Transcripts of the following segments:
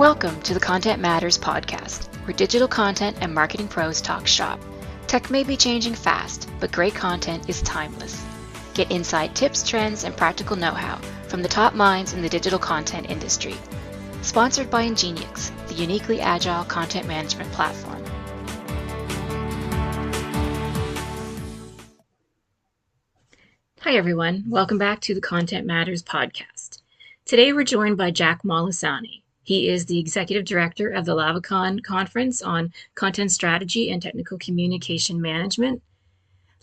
Welcome to the Content Matters podcast, where digital content and marketing pros talk shop. Tech may be changing fast, but great content is timeless. Get inside tips, trends, and practical know-how from the top minds in the digital content industry. Sponsored by Ingeniix, the uniquely agile content management platform. Hi everyone, welcome back to the Content Matters podcast. Today we're joined by Jack Molisani. He is the Executive Director of the LavaCon Conference on Content Strategy and Technical Communication Management.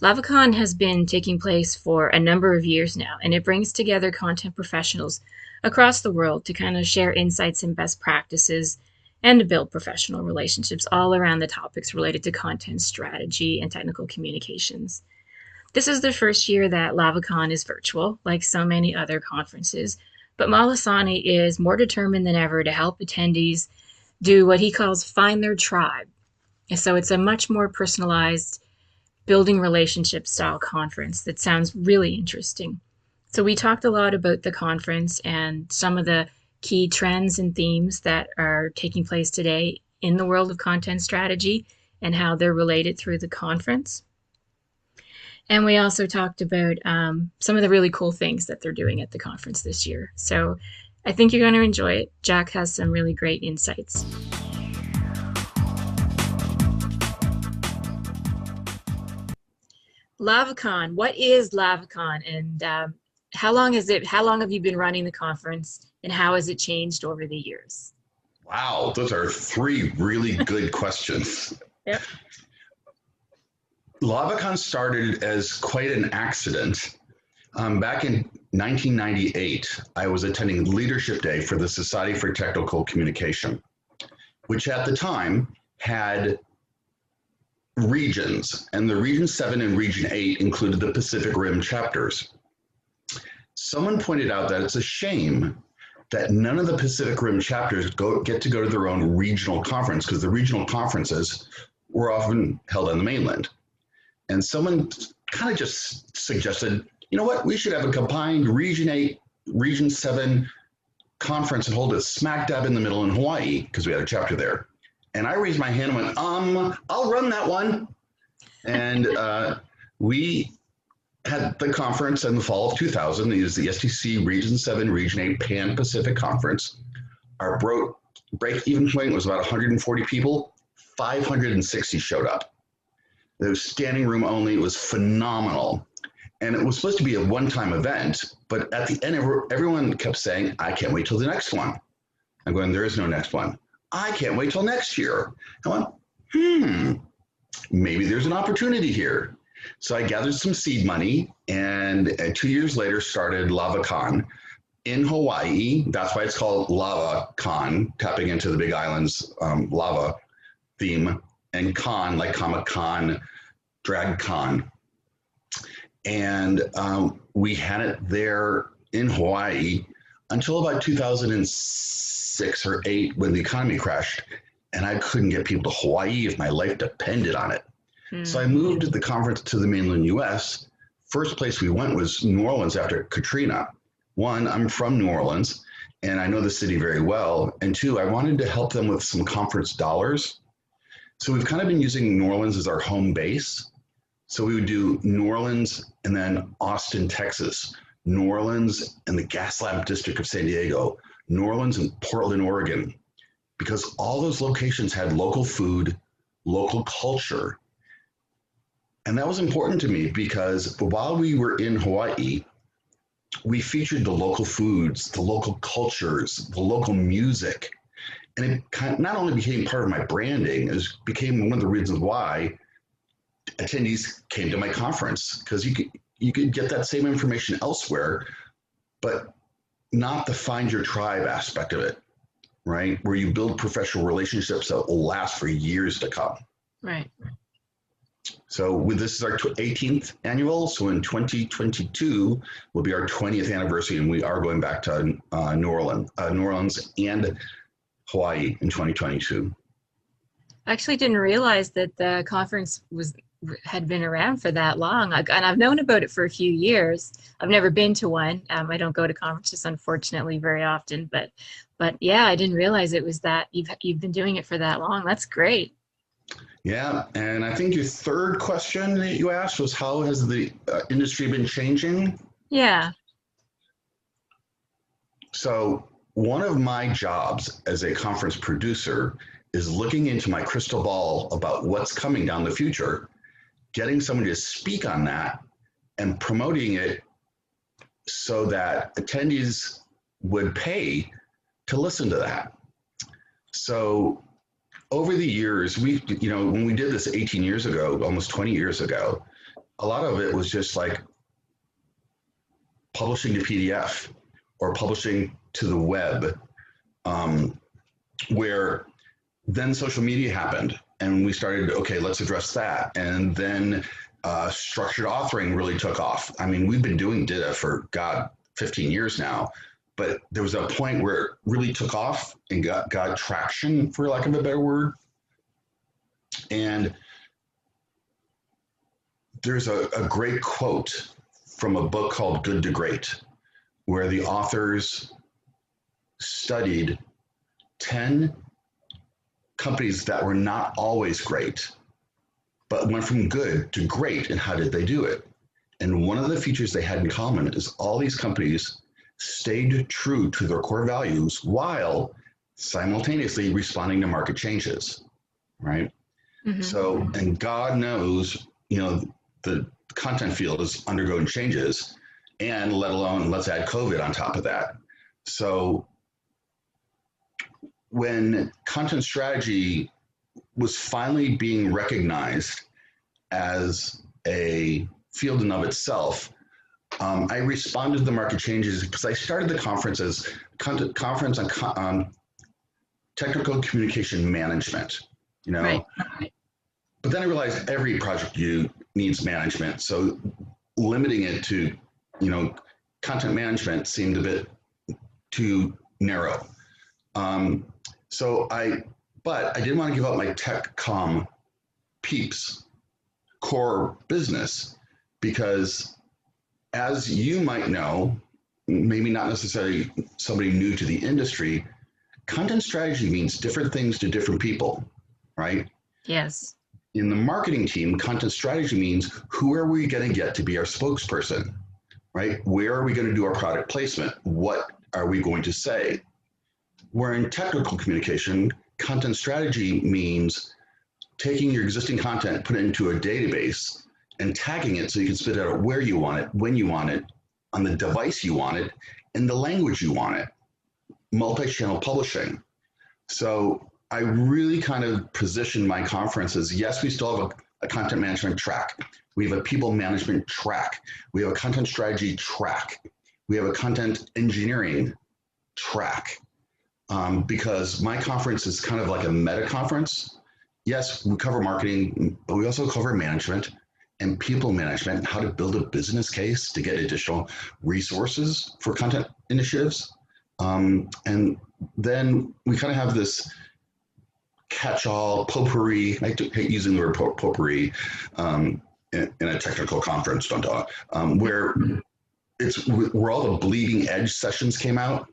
LavaCon has been taking place for a number of years now, and it brings together content professionals across the world to kind of share insights and best practices and to build professional relationships all around the topics related to content strategy and technical communications. This is the first year that LavaCon is virtual, like so many other conferences, but Molisani is more determined than ever to help attendees do what he calls find their tribe. And so it's a much more personalized, building relationship style conference that sounds really interesting. So we talked a lot about the conference and some of the key trends and themes that are taking place today in the world of content strategy and how they're related through the conference. And we also talked about some of the really cool things that they're doing at the conference this year. So I think you're going to enjoy it. Jack has some really great insights. LavaCon, what is LavaCon, and how long have you been running the conference, and how has it changed over the years? Wow, those are three really good questions. Yep. LavaCon started as quite an accident. Back in 1998, I was attending Leadership Day for the Society for Technical Communication, which at the time had regions, and the Region 7 and Region 8 included the Pacific Rim chapters. Someone pointed out that it's a shame that none of the Pacific Rim chapters get to go to their own regional conference, because the regional conferences were often held on the mainland. And someone kind of just suggested, you know what, we should have a combined Region 8, Region 7 conference and hold it smack dab in the middle in Hawaii, because we had a chapter there. And I raised my hand and went, I'll run that one. And we had the conference in the fall of 2000. It was the STC Region 7, Region 8 Pan-Pacific Conference. Our break-even point was about 140 people. 560 showed up. It was standing room only. It was phenomenal. And it was supposed to be a one-time event, but at the end, everyone kept saying, I can't wait till the next one. I'm going, there is no next one. I can't wait till next year. I went, maybe there's an opportunity here. So I gathered some seed money, and 2 years later started LavaCon in Hawaii. That's why it's called LavaCon, tapping into the Big Island's lava theme, and con, like Comic-Con, Drag Con. And we had it there in Hawaii until about 2006 or 8 when the economy crashed, and I couldn't get people to Hawaii if my life depended on it. So I moved the conference to the mainland US. First place we went was New Orleans after Katrina. One, I'm from New Orleans, and I know the city very well. And two, I wanted to help them with some conference dollars. So we've kind of been using New Orleans as our home base. So we would do New Orleans and then Austin, Texas, New Orleans and the Gaslamp District of San Diego, New Orleans and Portland, Oregon, because all those locations had local food, local culture. And that was important to me because while we were in Hawaii, we featured the local foods, the local cultures, the local music. And it not only became part of my branding, it became one of the reasons why attendees came to my conference, because you could get that same information elsewhere, but not the find your tribe aspect of it, right? Where you build professional relationships that will last for years to come. Right. So this is our 18th annual. So in 2022 will be our 20th anniversary, and we are going back to New Orleans and Hawaii in 2022. I actually didn't realize that the conference was had been around for that long. And I've known about it for a few years. I've never been to one. I don't go to conferences, unfortunately, very often. But yeah, I didn't realize it was that you've been doing it for that long. That's great. Yeah, and I think your third question that you asked was how has the industry been changing? Yeah. So, one of my jobs as a conference producer is looking into my crystal ball about what's coming down the future, getting someone to speak on that, and promoting it so that attendees would pay to listen to that. So, over the years, when we did this 18 years ago, almost 20 years ago, a lot of it was just like publishing to PDF or publishing to the web, where then social media happened and we started, okay, let's address that. And then structured authoring really took off. I mean, we've been doing DITA for, 15 years now, but there was a point where it really took off and got traction, for lack of a better word. And there's a great quote from a book called Good to Great, where the authors studied 10 companies that were not always great, but went from good to great. And how did they do it? And one of the features they had in common is all these companies stayed true to their core values while simultaneously responding to market changes, right? Mm-hmm. So, and God knows, the content field is undergoing changes, and let alone let's add COVID on top of that. So when content strategy was finally being recognized as a field in of itself, I responded to the market changes because I started the conference as conference on technical communication management, Right. But then I realized every project needs management. So limiting it to, content management seemed a bit too narrow. But I didn't want to give up my tech com peeps core business because, as you might know, maybe not necessarily somebody new to the industry, content strategy means different things to different people, right? Yes. In the marketing team, content strategy means who are we going to get to be our spokesperson, right? Where are we going to do our product placement? What are we going to say? Where in technical communication, content strategy means taking your existing content, put it into a database, and tagging it so you can spit it out where you want it, when you want it, on the device you want it, in the language you want it. Multi-channel publishing. So I really kind of positioned my conference as, yes, we still have a content management track. We have a people management track. We have a content strategy track. We have a content engineering track. Because my conference is kind of like a meta conference. Yes, we cover marketing, but we also cover management and people management and how to build a business case to get additional resources for content initiatives. And then we kind of have this catch-all potpourri. I hate using the word potpourri in a technical conference, where where all the bleeding edge sessions came out.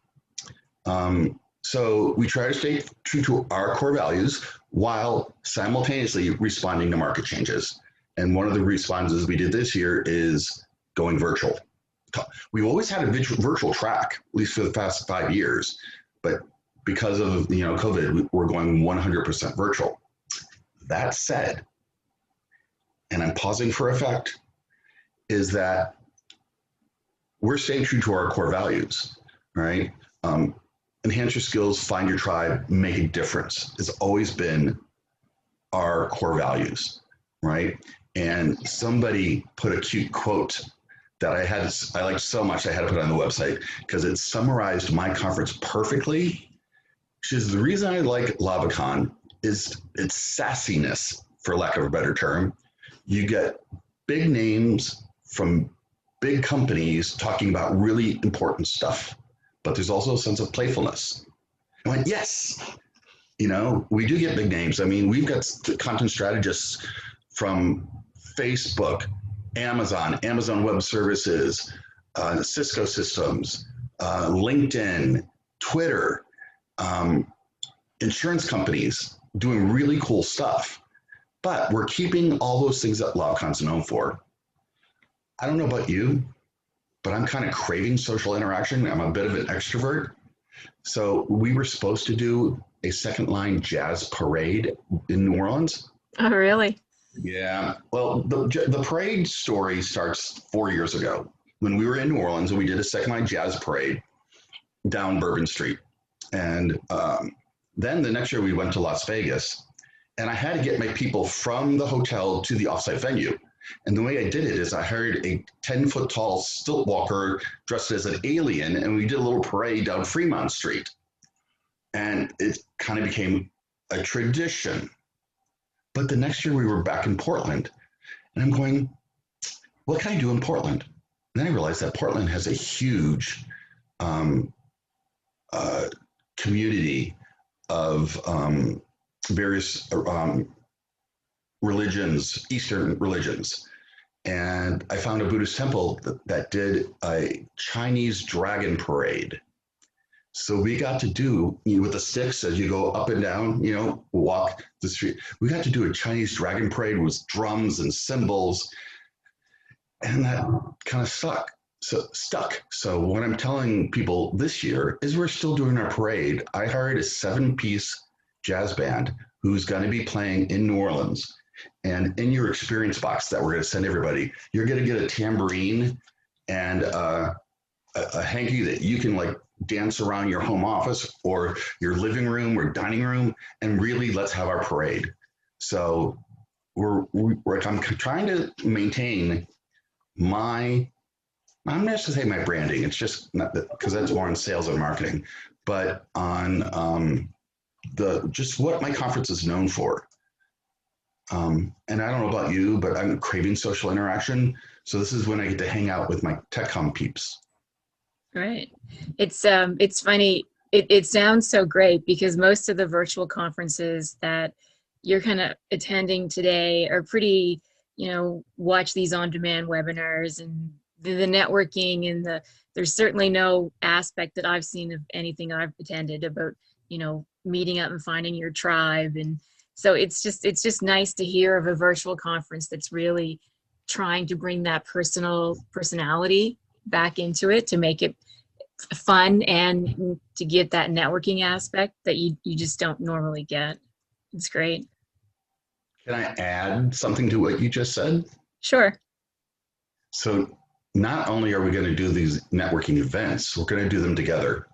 So we try to stay true to our core values while simultaneously responding to market changes. And one of the responses we did this year is going virtual. We've always had a virtual track, at least for the past 5 years, but because of COVID, we're going 100% virtual. That said, and I'm pausing for effect, is that we're staying true to our core values, right? Enhance your skills, find your tribe, make a difference. It's always been our core values, right? And somebody put a cute quote that I liked so much I had to put it on the website because it summarized my conference perfectly. She says, the reason I like LavaCon is its sassiness, for lack of a better term. You get big names from big companies talking about really important stuff, but there's also a sense of playfulness. I went, yes, we do get big names. I mean, we've got content strategists from Facebook, Amazon Web Services, Cisco Systems, LinkedIn, Twitter, insurance companies doing really cool stuff. But we're keeping all those things that LavaCon's known for. I don't know about you, but I'm kind of craving social interaction. I'm a bit of an extrovert. So we were supposed to do a second line jazz parade in New Orleans. Oh, really? Yeah. Well, the parade story starts 4 years ago when we were in New Orleans and we did a second line jazz parade down Bourbon Street. And then the next year we went to Las Vegas and I had to get my people from the hotel to the offsite venue. And the way I did it is I hired a 10-foot tall stilt walker dressed as an alien, and we did a little parade down Fremont Street. And it kind of became a tradition. But the next year we were back in Portland, and I'm going, what can I do in Portland? And then I realized that Portland has a huge community of various religions, Eastern religions. And I found a Buddhist temple that did a Chinese dragon parade. So we got to do, with the sticks as you go up and down, walk the street. We got to do a Chinese dragon parade with drums and cymbals. And that kind of stuck. So what I'm telling people this year is we're still doing our parade. I hired a 7-piece jazz band who's going to be playing in New Orleans. And in your experience box that we're going to send everybody, you're going to get a tambourine and a hanky that you can dance around your home office or your living room or dining room, and really let's have our parade. So I'm trying to maintain I'm not to say my branding. It's just not because that's more on sales and marketing, but on just what my conference is known for. And I don't know about you, but I'm craving social interaction. So this is when I get to hang out with my TechCom peeps. Right. It's funny. It sounds so great because most of the virtual conferences that you're kind of attending today are pretty, watch these on-demand webinars and the networking and there's certainly no aspect that I've seen of anything I've attended about, meeting up and finding your tribe. And so it's just nice to hear of a virtual conference that's really trying to bring that personality back into it to make it fun and to get that networking aspect that you just don't normally get. It's great. Can I add something to what you just said? Sure. So not only are we going to do these networking events, we're going to do them together.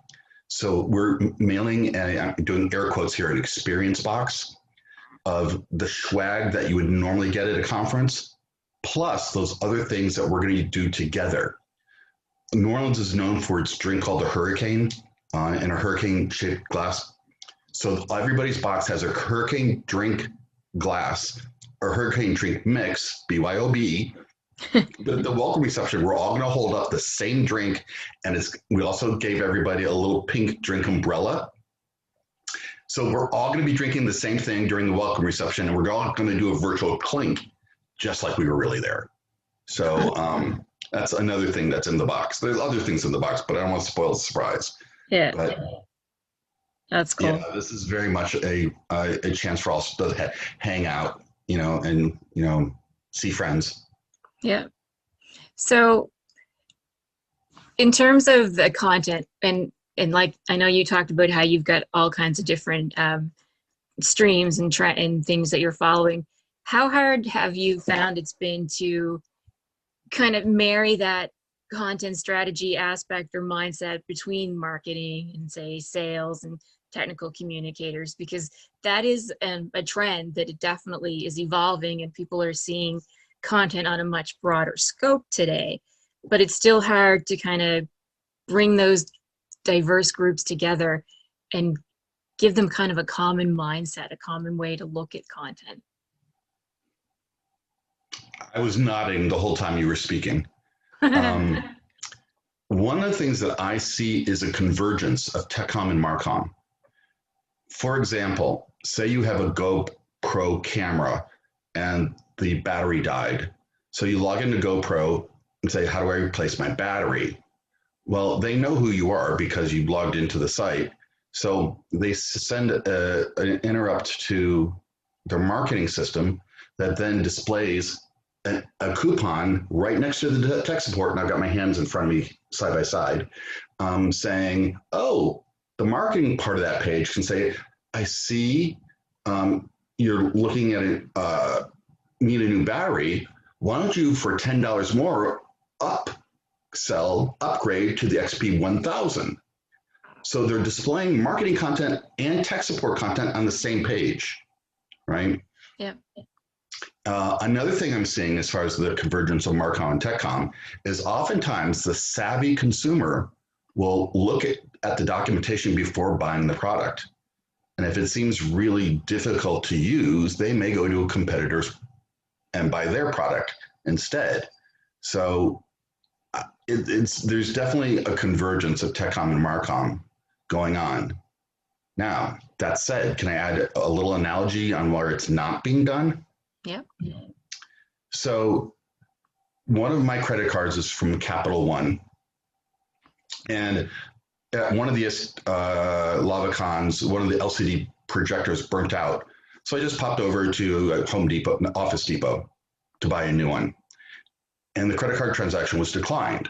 So we're mailing, and I'm doing air quotes here, an experience box of the swag that you would normally get at a conference, plus those other things that we're going to do together. New Orleans is known for its drink called the Hurricane in a hurricane-shaped glass. So everybody's box has a hurricane drink glass or hurricane drink mix, BYOB. The welcome reception, we're all going to hold up the same drink, and we also gave everybody a little pink drink umbrella. So we're all going to be drinking the same thing during the welcome reception, and we're all going to do a virtual clink, just like we were really there. So that's another thing that's in the box. There's other things in the box, but I don't want to spoil the surprise. Yeah, but that's cool. Yeah, this is very much a chance for us to hang out, and see friends. Yeah. So in terms of the content, and like I know you talked about how you've got all kinds of different streams and things that you're following. How hard have you found it's been to kind of marry that content strategy aspect or mindset between marketing and say sales and technical communicators? Because that is a trend that it definitely is evolving, and people are seeing content on a much broader scope today, but it's still hard to kind of bring those diverse groups together and give them kind of a common mindset, a common way to look at content. I was nodding the whole time you were speaking. One of the things that I see is a convergence of TechCom and MarCom. For example, say you have a GoPro camera and the battery died. So you log into GoPro and say, how do I replace my battery? Well, they know who you are because you logged into the site. So they send an interrupt to their marketing system that then displays a coupon right next to the tech support. And I've got my hands in front of me side by side saying, oh, the marketing part of that page can say, I see you're looking at need a new battery. Why don't you, for $10 more, upgrade to the XP 1000? So they're displaying marketing content and tech support content on the same page, right? Yeah. Another thing I'm seeing as far as the convergence of Marcom and TechCom is oftentimes the savvy consumer will look at the documentation before buying the product. And if it seems really difficult to use, they may go to a competitor's and buy their product instead. So there's definitely a convergence of TechCom and Marcom going on. Now, that said, can I add a little analogy on where it's not being done? Yeah. So one of my credit cards is from Capital One. And at one of the LavaCons, one of the LCD projectors burnt out. So I just popped over to Home Depot, Office Depot, to buy a new one. And the credit card transaction was declined.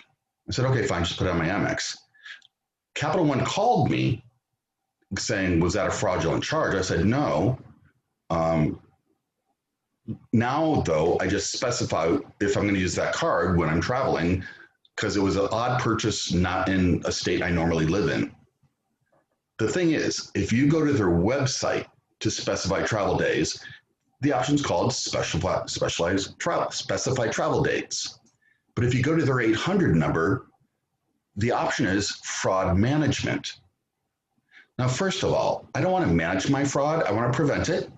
I said, okay, fine, just put it on my Amex. Capital One called me saying, was that a fraudulent charge? I said, no. Now, though, I just specify if I'm going to use that card when I'm traveling, because it was an odd purchase, not in a state I normally live in. The thing is, if you go to their website to specify travel days, the option's called specified travel dates. But if you go to their 800 number, the option is fraud management. Now, first of all, I don't want to manage my fraud. I want to prevent it.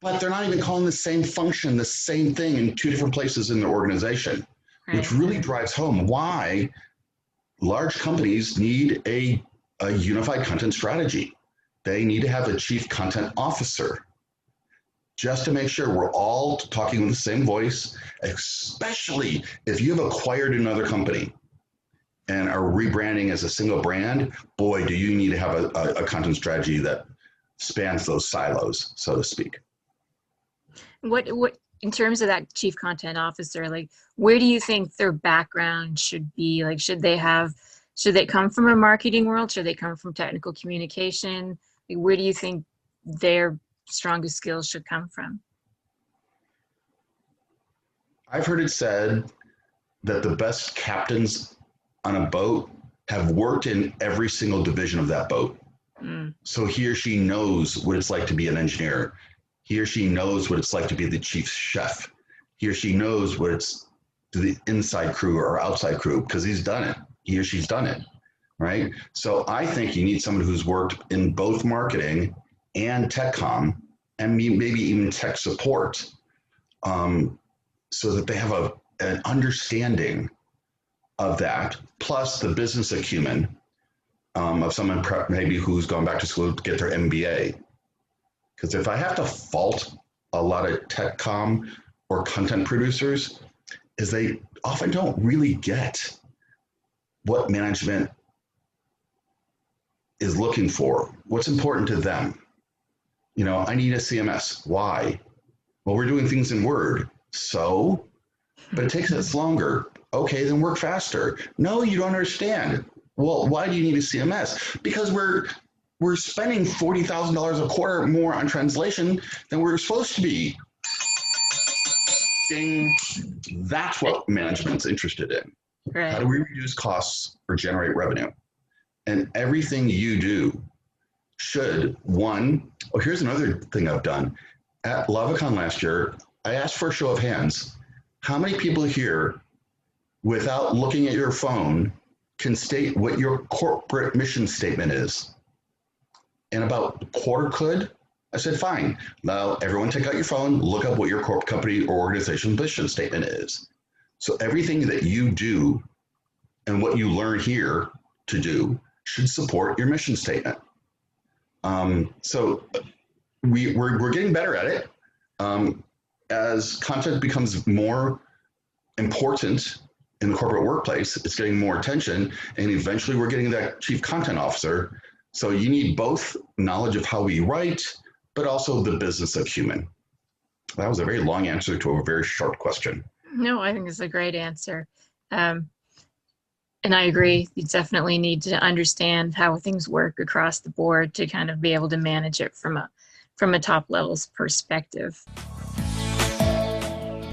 But they're not even calling the same function, the same thing in two different places in their organization, right, which really drives home why large companies need a unified content strategy. They need to have a chief content officer just to make sure we're all talking with the same voice, especially if you've acquired another company and are rebranding as a single brand. Boy, do you need to have a content strategy that spans those silos, so to speak. What in terms of that chief content officer, like, where do you think their background should be? Like, should they come from a marketing world? Should they come from technical communication? Like, where do you think their strongest skills should come from? I've heard it said that the best captains on a boat have worked in every single division of that boat. So he or she knows what it's like to be an engineer. He or she knows what it's like to be the chief chef. He or she knows what it's to the inside crew or outside crew, because he's done it. He or she's done it, right? So I think you need someone who's worked in both marketing and TechCom, and maybe even tech support, so that they have an understanding of that, plus the business acumen of someone maybe who's gone back to school to get their MBA. Because if I have to fault a lot of TechCom or content producers, is they often don't really get what management is looking for, what's important to them. You know, I need a CMS. Why? Well, we're doing things in Word. So? But it takes us longer. Okay, then work faster. No, you don't understand. Well, why do you need a CMS? Because we're spending $40,000 a quarter more on translation than we're supposed to be. Ding. That's what management's interested in. Right. How do we reduce costs or generate revenue? And everything you do should, here's another thing I've done. At LavaCon last year, I asked for a show of hands. How many people here, without looking at your phone, can state what your corporate mission statement is? And about a quarter could. I said, fine. Now everyone take out your phone, look up what your corporate company or organization mission statement is. So everything that you do and what you learn here to do should support your mission statement. So we're getting better at it. as content becomes more important in the corporate workplace, it's getting more attention, and eventually we're getting that chief content officer. So you need both knowledge of how we write, but also the business of human. That was a very long answer to a very short question. No, I think it's a great answer. Um, and I agree, you definitely need to understand how things work across the board to kind of be able to manage it from a top levels perspective.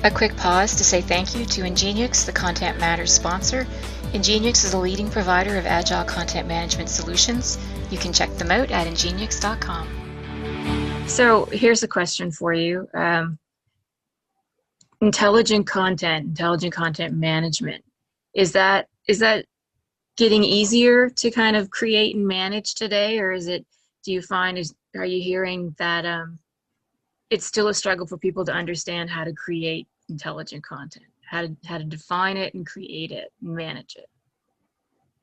A quick pause to say thank you to Ingenix, the Content Matters sponsor. Ingenix is a leading provider of agile content management solutions. You can check them out at ingenix.com. So here's a question for you. Intelligent content management, is that getting easier to kind of create and manage today, or do you find, are you hearing that it's still a struggle for people to understand how to create intelligent content, how to define it and create it and manage it?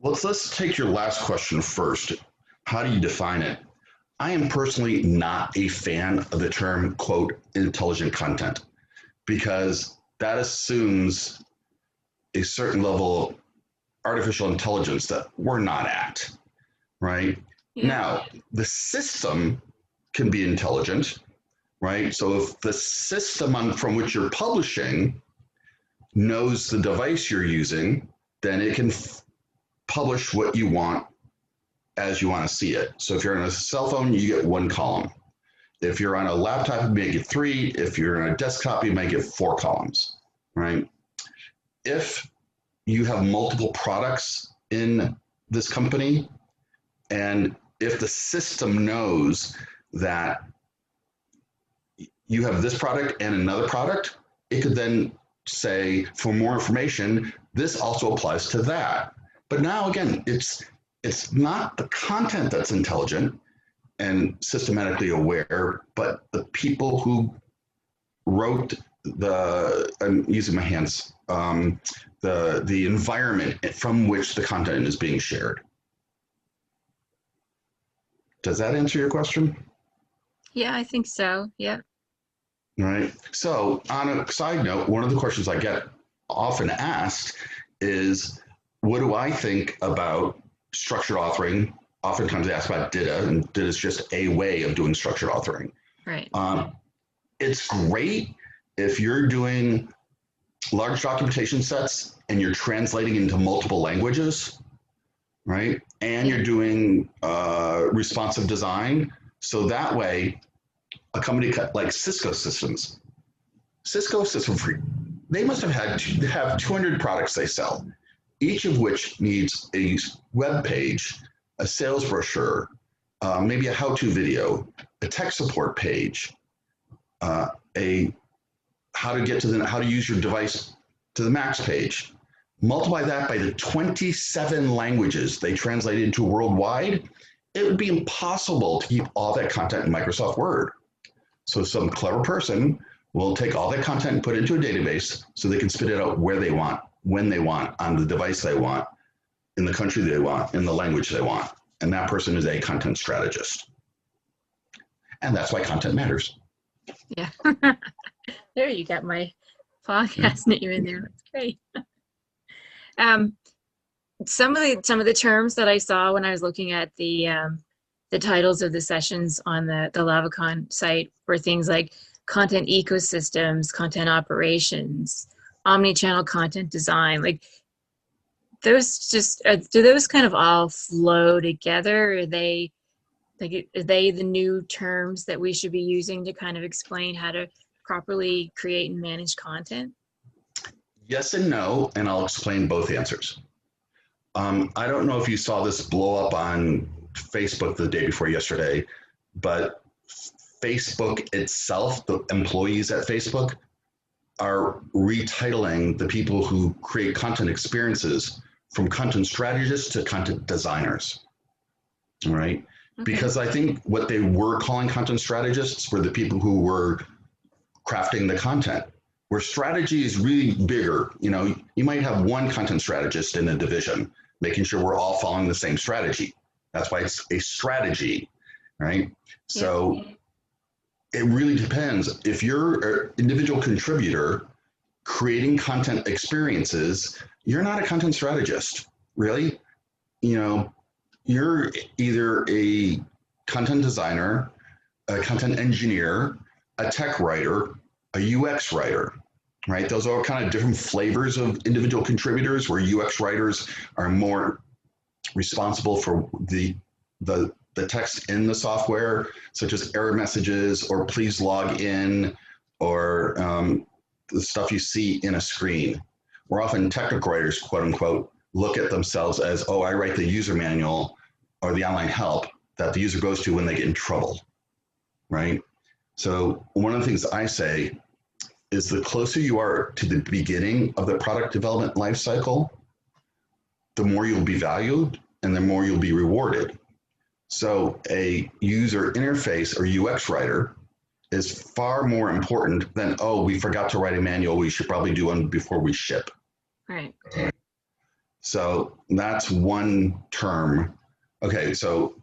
Well, let's take your last question first. How do you define it? I am personally not a fan of the term, quote, intelligent content, because that assumes a certain level of artificial intelligence that we're not at, right? Yeah. Now, the system can be intelligent, right? So if the system from which you're publishing knows the device you're using, then it can publish what you want as you want to see it. So if you're on a cell phone, you get one column. If you're on a laptop, you may get 3. If you're on a desktop, you may get 4 columns, right? If you have multiple products in this company, and if the system knows that you have this product and another product, it could then say, for more information, this also applies to that. But now again, it's not the content that's intelligent and systematically aware, but the people who wrote I'm using my hands, the environment from which the content is being shared. Does that answer your question? Yeah, I think so. Yeah. Right. So on a side note, one of the questions I get often asked is, what do I think about structured authoring? Oftentimes they ask about DITA, and DITA is just a way of doing structured authoring. Right. It's great if you're doing large documentation sets and you're translating into multiple languages, right? And you're doing responsive design. So that way, a company like Cisco Systems, they must have 200 products they sell, each of which needs a web page, a sales brochure, maybe a how-to video, a tech support page, how to use your device to the Macs page. Multiply that by the 27 languages they translate into worldwide, it would be impossible to keep all that content in Microsoft Word. So some clever person will take all that content and put it into a database so they can spit it out where they want, when they want, on the device they want, in the country they want, in the language they want. And that person is a content strategist. And that's why content matters. Yeah. There, you got my podcast name in there. That's great. Some of the terms that I saw when I was looking at the titles of the sessions on the LavaCon site were things like content ecosystems, content operations, omni-channel content design. Like those do those kind of all flow together? Are they the new terms that we should be using to kind of explain how to properly create and manage content? Yes and no, and I'll explain both answers. I don't know if you saw this blow up on Facebook the day before yesterday, but Facebook itself, the employees at Facebook, are retitling the people who create content experiences from content strategists to content designers, all right? Okay. Because I think what they were calling content strategists were the people who were crafting the content, where strategy is really bigger. You know, you might have one content strategist in a division, making sure we're all following the same strategy. That's why it's a strategy, right? So it really depends. If you're an individual contributor creating content experiences, you're not a content strategist, really. You know, you're either a content designer, a content engineer, a tech writer, a UX writer, right? Those are kind of different flavors of individual contributors, where UX writers are more responsible for the text in the software, such as error messages or please log in, or the stuff you see in a screen. Where often technical writers, quote unquote, look at themselves as, oh, I write the user manual or the online help that the user goes to when they get in trouble, right? So one of the things I say is the closer you are to the beginning of the product development lifecycle, the more you'll be valued and the more you'll be rewarded. So a user interface or UX writer is far more important than, oh, we forgot to write a manual, we should probably do one before we ship. Right. So that's one term. Okay, so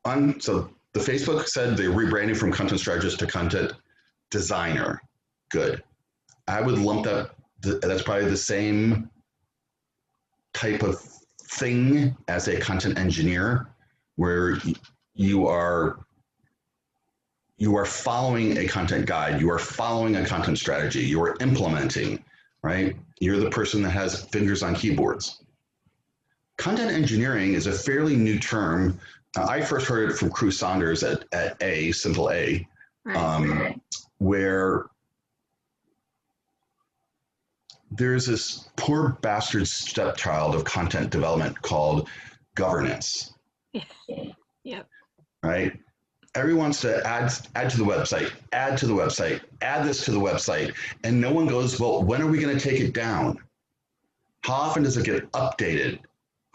the Facebook said they're rebranding from content strategist to content designer. Good. I would lump that's probably the same type of thing as a content engineer, where you are following a content guide, you are following a content strategy, you are implementing, right? You're the person that has fingers on keyboards. Content engineering is a fairly new term. I first heard it from Crew Saunders at A, Simple A, right. Where there's this poor bastard stepchild of content development called governance. Yep. Right? Everyone wants to add to the website, add to the website, add this to the website, and no one goes, well, when are we going to take it down? How often does it get updated?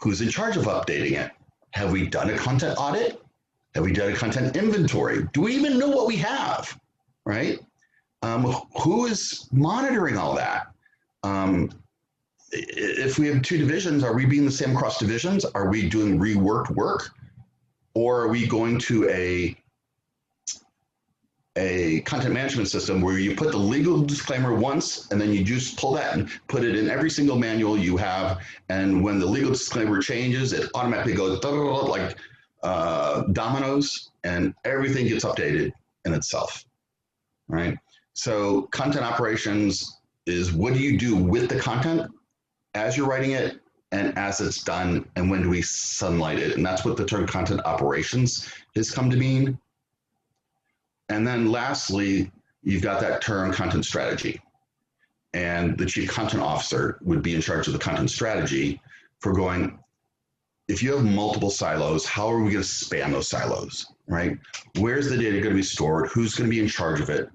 Who's in charge of updating it? Have we done a content audit? Have we done a content inventory? Do we even know what we have? Right? Who is monitoring all that? If we have two divisions, are we being the same across divisions? Are we doing reworked work? Or are we going to a content management system where you put the legal disclaimer once and then you just pull that and put it in every single manual you have, and when the legal disclaimer changes, it automatically goes like dominoes and everything gets updated in itself, right? So content operations is, what do you do with the content as you're writing it and as it's done, and when do we sunlight it? And that's what the term content operations has come to mean. And then lastly, you've got that term content strategy. And the chief content officer would be in charge of the content strategy for going, if you have multiple silos, how are we going to span those silos, right? Where's the data going to be stored? Who's going to be in charge of it?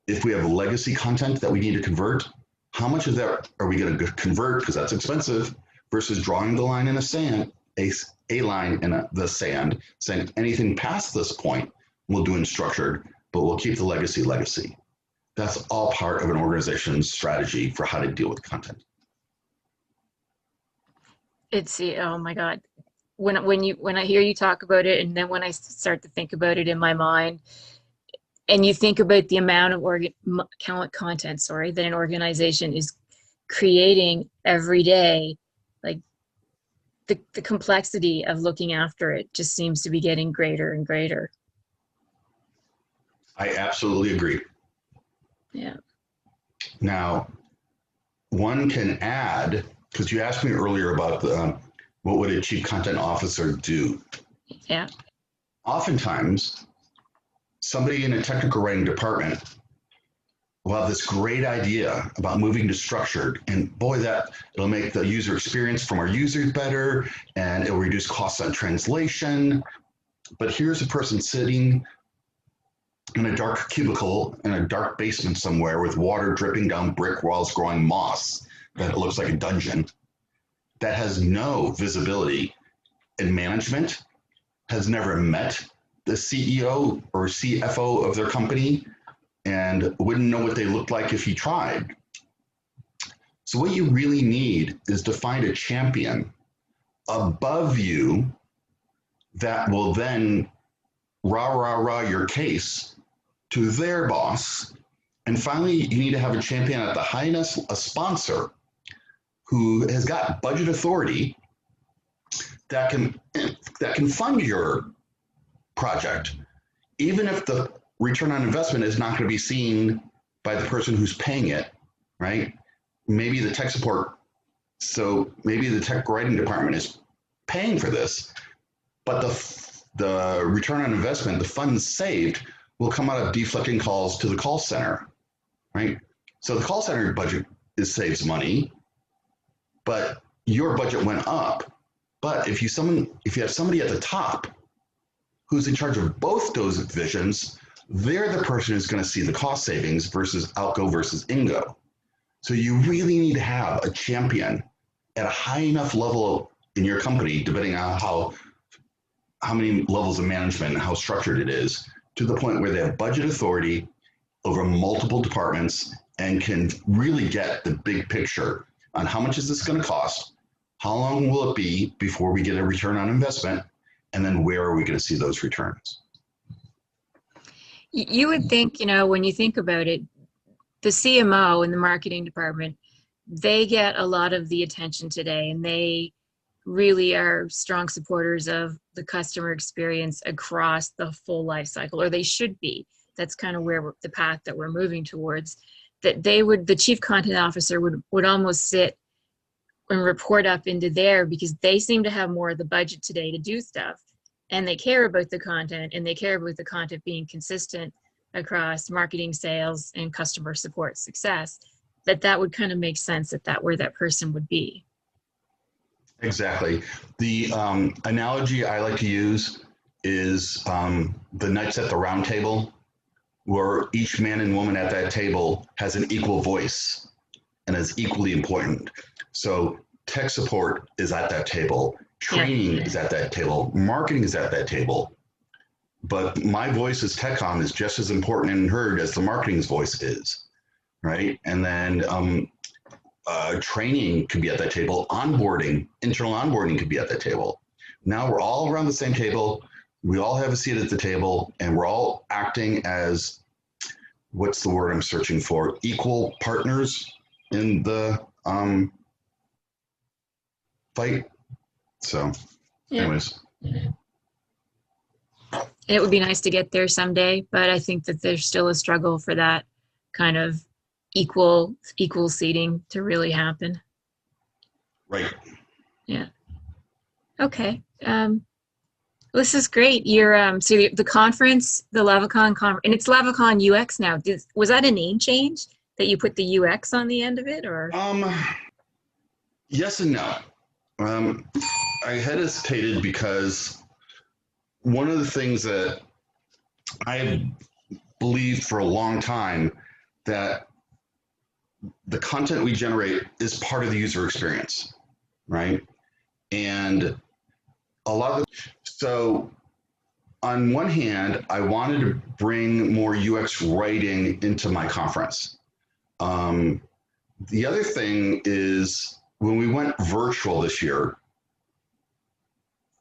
If we have legacy content that we need to convert, how much of that are we going to convert, because that's expensive, versus drawing the line in the sand, a line in the sand, saying anything past this point we'll do in structured, but we'll keep the legacy. That's all part of an organization's strategy for how to deal with content. Oh my God. When I hear you talk about it, and then when I start to think about it in my mind, and you think about the amount of content, that an organization is creating every day, like the complexity of looking after it just seems to be getting greater and greater. I absolutely agree. Yeah. Now, one can add, because you asked me earlier about what would a chief content officer do? Yeah. Oftentimes, somebody in a technical writing department will have this great idea about moving to structured, and boy, it'll make the user experience from our users better, and it'll reduce costs on translation. But here's a person sitting in a dark cubicle in a dark basement somewhere with water dripping down brick walls, growing moss that looks like a dungeon, that has no visibility in management, has never met the CEO or CFO of their company, and wouldn't know what they looked like if he tried. So what you really need is to find a champion above you that will then rah your case to their boss. And finally, you need to have a champion at the highness, a sponsor who has got budget authority that can fund your project, even if the return on investment is not going to be seen by the person who's paying it, right? Maybe the tech support, so maybe the tech writing department is paying for this, but the return on investment, the funds saved, will come out of deflecting calls to the call center, right? So the call center budget saves money, but your budget went up. But if you have somebody at the top who's in charge of both those divisions, they're the person who's going to see the cost savings versus outgo versus ingo. So you really need to have a champion at a high enough level in your company, depending on how many levels of management and how structured it is, to the point where they have budget authority over multiple departments and can really get the big picture on how much is this going to cost, how long will it be before we get a return on investment, and then where are we going to see those returns? You would think, when you think about it, the CMO and the marketing department, they get a lot of the attention today, and they really are strong supporters of the customer experience across the full life cycle, or they should be. That's kind of where the path that we're moving towards. That the chief content officer would almost sit and report up into there, because they seem to have more of the budget today to do stuff, and they care about the content, and they care about the content being consistent across marketing, sales, and customer support success. That would kind of make sense that where that person would be. Exactly. The analogy I like to use is the knights at the round table, where each man and woman at that table has an equal voice and is equally important. So tech support is at that table, training is at that table, marketing is at that table. But my voice as TechCom is just as important and heard as the marketing's voice is, right? And then training can be at that table, internal onboarding could be at that table. Now we're all around the same table, we all have a seat at the table, and we're all acting as, what's the word I'm searching for, equal partners in the fight. So anyways. It would be nice to get there someday, but I think that there's still a struggle for that kind of equal seating to really happen. Right. Yeah. Okay. This is great. You're so the conference, the LavaCon conference, and it's LavaCon UX now. Was that a name change that you put the UX on the end of it, or? Yes and no. I hesitated because one of the things that I have believed for a long time, that the content we generate is part of the user experience, right? And so on one hand, I wanted to bring more UX writing into my conference. The other thing is, when we went virtual this year,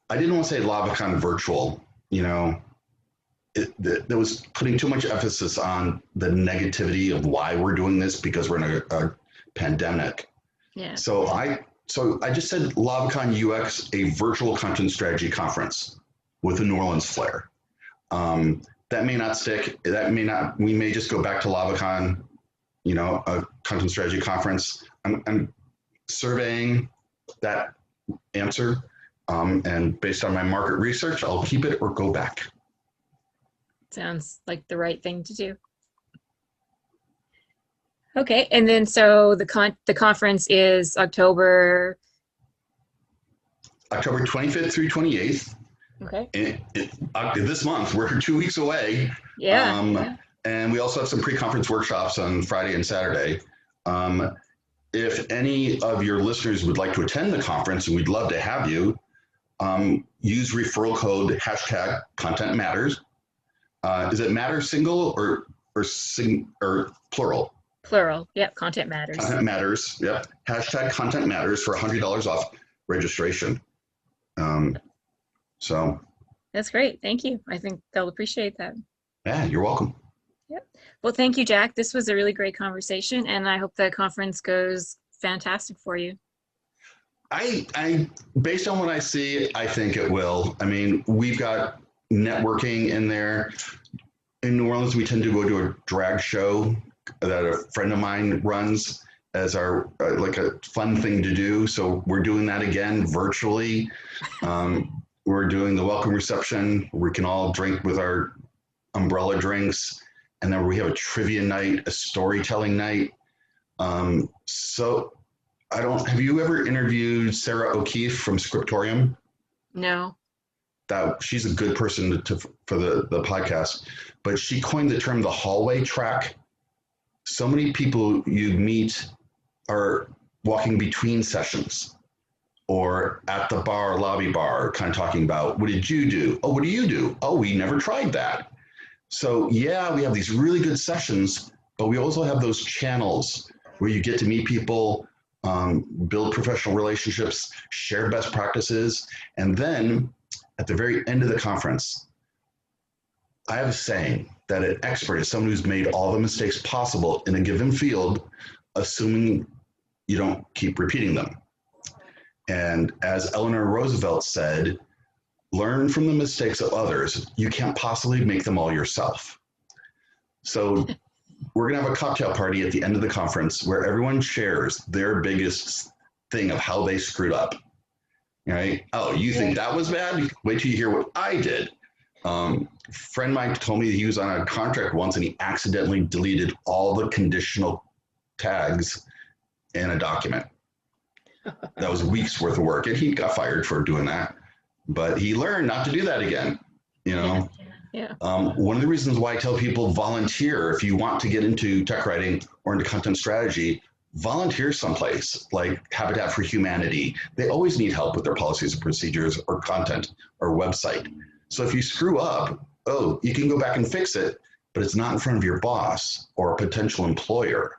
I didn't want to say LavaCon virtual, that was putting too much emphasis on the negativity of why we're doing this, because we're in a pandemic. Yeah. So I just said LavaCon UX, a virtual content strategy conference with a New Orleans flair. That may not stick. We may just go back to LavaCon, a content strategy conference. I'm surveying that answer. And based on my market research, I'll keep it or go back. Sounds like the right thing to do. Okay, and then so the conference is October 25th through 28th. Okay. This month, we're 2 weeks away. Yeah. And we also have some pre-conference workshops on Friday and Saturday. If any of your listeners would like to attend the conference, and we'd love to have you, use referral code #ContentMatters. Is it matter single or plural? Plural. Yep. Content matters. Content matters. Yep. #ContentMatters for $100 off registration. So That's great. Thank you. I think they'll appreciate that. Yeah, you're welcome. Yep. Well, thank you, Jack. This was a really great conversation, and I hope the conference goes fantastic for you. I, based on what I see, I think it will. I mean, we've got networking in there. In New Orleans, we tend to go to a drag show that a friend of mine runs as our like a fun thing to do. So we're doing that again virtually. We're doing the welcome reception. We can all drink with our umbrella drinks, and then we have a trivia night, a storytelling night. So I don't. Have you ever interviewed Sarah O'Keefe from Scriptorium? No. That she's a good person for the podcast, but she coined the term the hallway track. So many people you meet are walking between sessions or at the bar, lobby bar, kind of talking about, what did you do? Oh, what do you do? Oh, we never tried that. So yeah, we have these really good sessions, but we also have those channels where you get to meet people, build professional relationships, share best practices, and then at the very end of the conference, I have a saying that an expert is someone who's made all the mistakes possible in a given field, assuming you don't keep repeating them. And as Eleanor Roosevelt said, learn from the mistakes of others. You can't possibly make them all yourself. So we're going to have a cocktail party at the end of the conference where everyone shares their biggest thing of how they screwed up. Right? Oh, you think that was bad? Wait till you hear what I did. Friend Mike told me he was on a contract once and he accidentally deleted all the conditional tags in a document. That was weeks worth of work, and he got fired for doing that. But he learned not to do that again. You know, Yeah. one of the reasons why I tell people volunteer if you want to get into tech writing or into content strategy. Volunteer someplace like Habitat for Humanity. They always need help with their policies and procedures or content or website. So if you screw up, oh, you can go back and fix it, but it's not in front of your boss or a potential employer,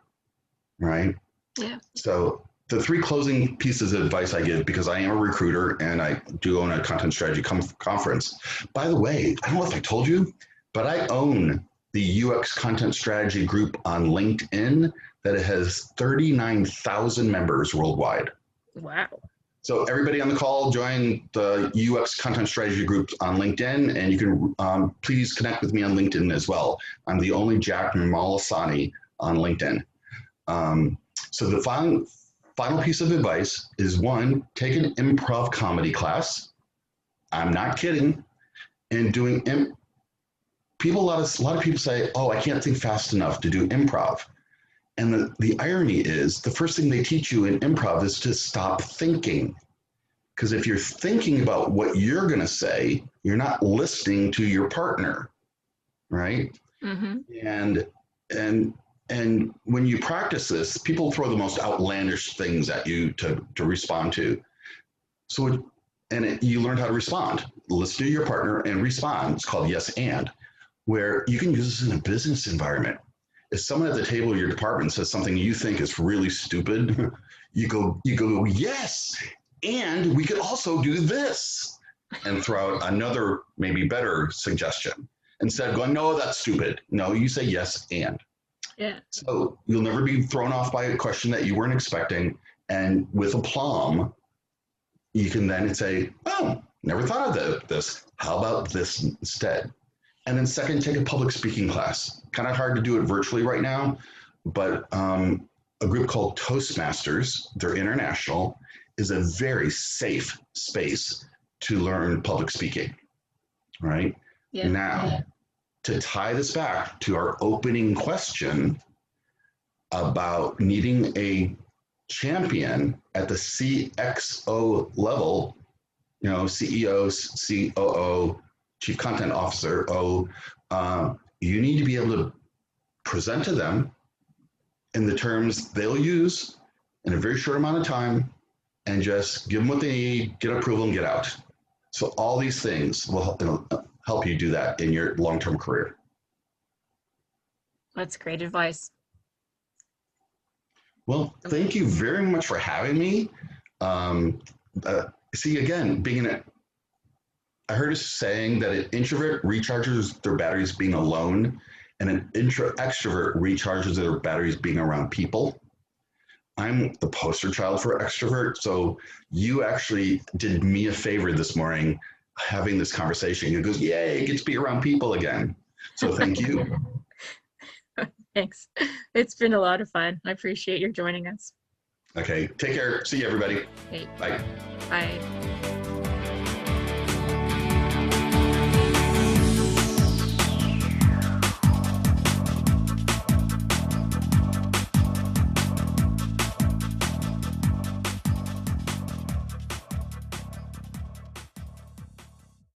right? Yeah. So the three closing pieces of advice I give, because I am a recruiter and I do own a content strategy conference. By the way, I don't know if I told you, but I own the UX content strategy group on LinkedIn that has 39,000 members worldwide. Wow. So everybody on the call, join the UX content strategy group on LinkedIn, and you can please connect with me on LinkedIn as well. I'm the only Jack Molisani on LinkedIn. So the final piece of advice is one, take an improv comedy class. I'm not kidding. And doing people, a lot of people say, oh, I can't think fast enough to do improv. And the irony is the first thing they teach you in improv is to stop thinking. Because if you're thinking about what you're going to say, you're not listening to your partner, right? Mm-hmm. And when you practice this, people throw the most outlandish things at you to respond to. So you learn how to respond. Listen to your partner and respond. It's called yes and, where you can use this in a business environment. If someone at the table of your department says something you think is really stupid, you go, yes, and we could also do this, and throw out another maybe better suggestion. Instead of going, no, that's stupid. No, you say yes and. Yeah. So you'll never be thrown off by a question that you weren't expecting. And with aplomb, you can then say, oh, never thought of this. How about this instead? And then second, take a public speaking class. Kind of hard to do it virtually right now, but a group called Toastmasters, they're international, is a very safe space to learn public speaking, right? Yeah. Now, to tie this back to our opening question about needing a champion at the CXO level, CEO, COO, Chief Content Officer, you need to be able to present to them in the terms they'll use in a very short amount of time and just give them what they need, get approval, and get out. So all these things will help you do that in your long-term career. That's great advice. Well, thank you very much for having me. See, again, I heard a saying that an introvert recharges their batteries being alone, and an extrovert recharges their batteries being around people. I'm the poster child for extrovert, so you actually did me a favor this morning having this conversation. It goes, yay, get to be around people again. So thank you. Thanks. It's been a lot of fun. I appreciate your joining us. Okay, take care. See you, everybody. Okay, Bye. bye.